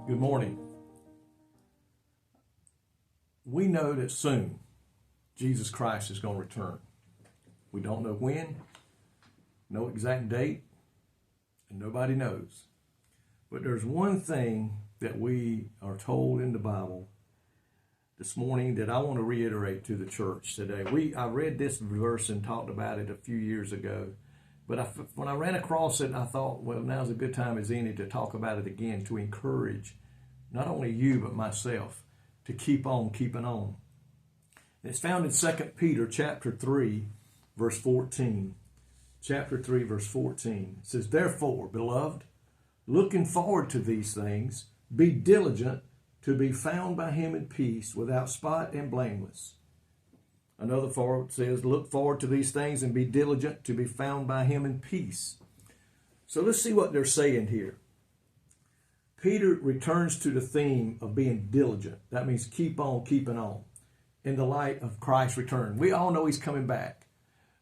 Good morning. We know that soon Jesus Christ is going to return. We don't know when, no exact date, and nobody knows. But there's one thing that we are told in the Bible this morning that I want to reiterate to the church today. I read this verse and talked about it a few years ago, but when I ran across it, I thought, well, now's a good time as any to talk about it again, to encourage not only you but myself to keep on keeping on. It's found in 2 Peter chapter 3, verse 14. Chapter 3, verse 14. It says, "Therefore, beloved, looking forward to these things, be diligent to be found by him in peace, without spot and blameless." Another part says, "Look forward to these things and be diligent to be found by him in peace." So let's see what they're saying here. Peter returns to the theme of being diligent. That means keep on keeping on in the light of Christ's return. We all know he's coming back.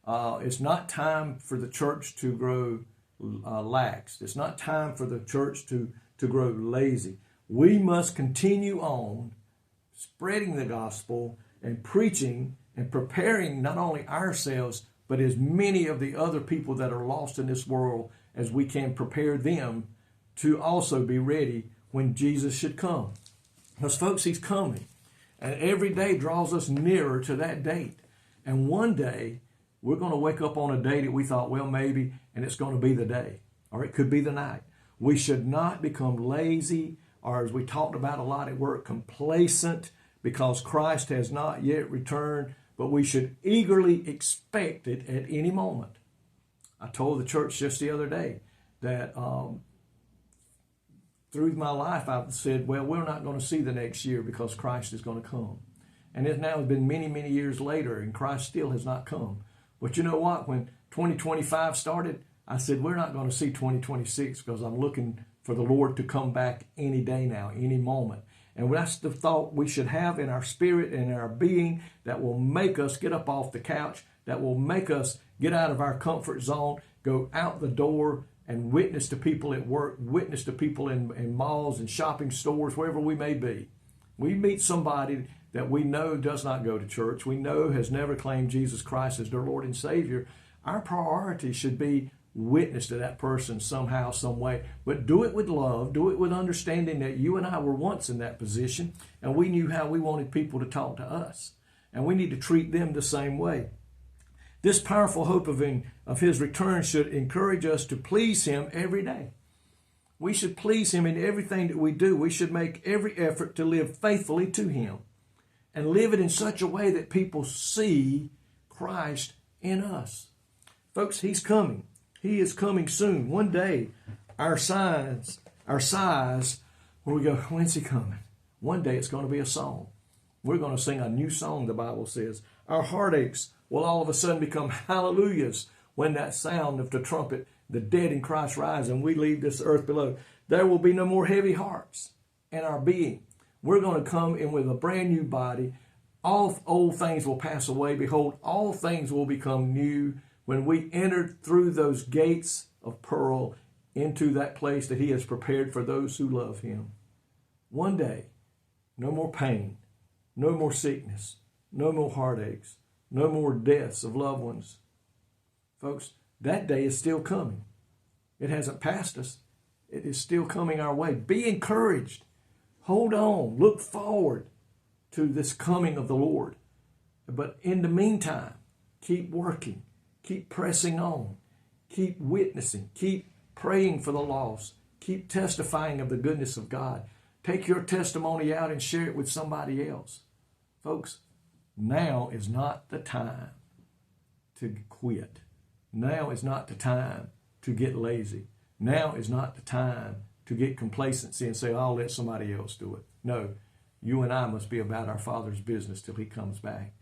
It's not time for the church to grow lax. It's not time for the church to grow lazy. We must continue on spreading the gospel and preaching and preparing not only ourselves, but as many of the other people that are lost in this world as we can, prepare them to also be ready when Jesus should come. Because folks, he's coming. And every day draws us nearer to that date. And one day, we're going to wake up on a day that we thought, well, maybe, and it's going to be the day. Or it could be the night. We should not become lazy, or as we talked about a lot at work, complacent, because Christ has not yet returned, but we should eagerly expect it at any moment. I told the church just the other day that through my life I've said, well, we're not going to see the next year because Christ is going to come. And it now has been many, many years later, and Christ still has not come. But you know what? When 2025 started, I said, we're not going to see 2026 because I'm looking for the Lord to come back any day now, any moment. And that's the thought we should have in our spirit and in our being that will make us get up off the couch, that will make us get out of our comfort zone, go out the door and witness to people at work, witness to people in malls and shopping stores, wherever we may be. We meet somebody that we know does not go to church, we know has never claimed Jesus Christ as their Lord and Savior. Our priority should be witness to that person somehow, some way, but do it with love, do it with understanding that you and I were once in that position and we knew how we wanted people to talk to us, and we need to treat them the same way. This powerful hope of his return should encourage us to please him every day. We should please him in everything that we do. We should make every effort to live faithfully to him and live it in such a way that people see Christ in us. Folks, he's coming. He is coming soon. One day, our sighs, where we go, when's he coming? One day it's going to be a song. We're going to sing a new song, the Bible says. Our heartaches will all of a sudden become hallelujahs when that sound of the trumpet, the dead in Christ rise, and we leave this earth below. There will be no more heavy hearts in our being. We're going to come in with a brand new body. All old things will pass away. Behold, all things will become new when we enter through those gates of pearl into that place that he has prepared for those who love him. One day, no more pain, no more sickness, no more heartaches, no more deaths of loved ones. Folks, that day is still coming. It hasn't passed us. It is still coming our way. Be encouraged. Hold on. Look forward to this coming of the Lord. But in the meantime, keep working. Keep pressing on. Keep witnessing. Keep praying for the lost. Keep testifying of the goodness of God. Take your testimony out and share it with somebody else. Folks, now is not the time to quit. Now is not the time to get lazy. Now is not the time to get complacency and say, I'll let somebody else do it. No, you and I must be about our Father's business till he comes back.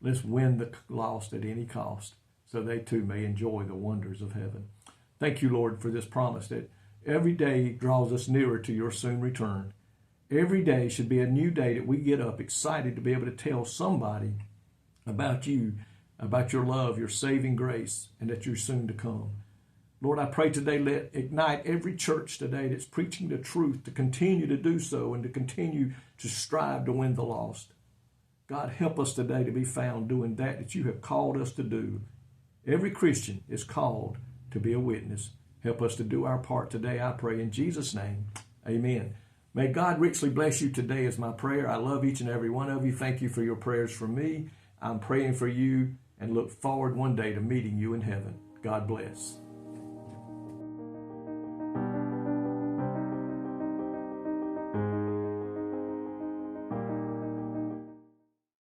Let's win the lost at any cost so they too may enjoy the wonders of heaven. Thank you, Lord, for this promise that every day draws us nearer to your soon return. Every day should be a new day that we get up excited to be able to tell somebody about you, about your love, your saving grace, and that you're soon to come. Lord, I pray today, let ignite every church today that's preaching the truth to continue to do so and to continue to strive to win the lost. God, help us today to be found doing that you have called us to do. Every Christian is called to be a witness. Help us to do our part today, I pray in Jesus' name. Amen. May God richly bless you today is my prayer. I love each and every one of you. Thank you for your prayers for me. I'm praying for you and look forward one day to meeting you in heaven. God bless.